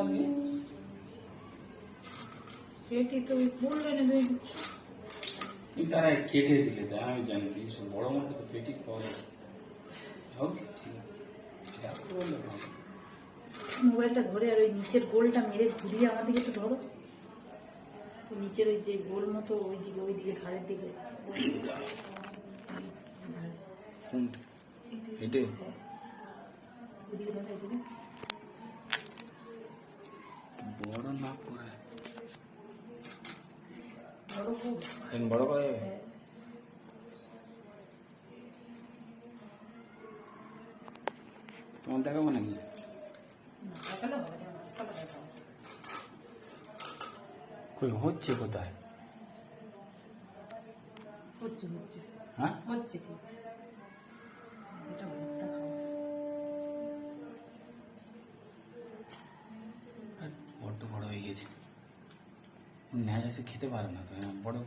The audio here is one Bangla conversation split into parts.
আজকে পেটি তো বললে না তুমি তুমি তারা কেটে দিলে তাই আমি জানি কিছু বড় মাছ তো পেটি খাওয়া যায়। হোক ঠিক আছে, এটা বললে ভালো। মোবাইলটা ধরে আর ওই নিচের গোলটা মেরে ঘুরিয়ে আমার দিকে একটু ধরো। ওই নিচের ওই যে গোল মতো ওই দিকে ধারের দিকে কোনটা? এটাই ওইদিকে ধরে দিলে বড় না করে বড় খুব বড় করে তোমার দেখাবো নাকি? দেখালে হবে না, মাঝখানে দেখাবো। কই হচ্ছে কোথায়? হচ্ছে হচ্ছে হ্যাঁ হচ্ছে ঠিক। এটা ভর্তা খাও। বড্ড বড় হয়ে গেছে, ন্যায় এসে খেতে পারে না তো বড়।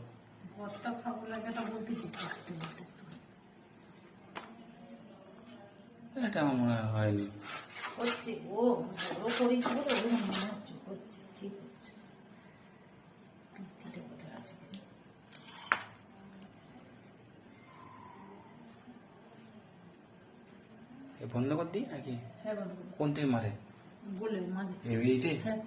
ভর্তা খাবো লাগে এটা বলতেছি কাটতে বলতে এটা আমার মনে হয় হয়নি। হচ্ছে ও বড় করেছি বলে ও মনে হচ্ছে হচ্ছে ঠিক হচ্ছে। পিত্তিটা কোথায় আছে কি জানি। বন্ধ কর দিই নাকি? হ্যাঁ বন্ধ করো। কোনটি মারে বলে মাঝে এইটে? হ্যাঁ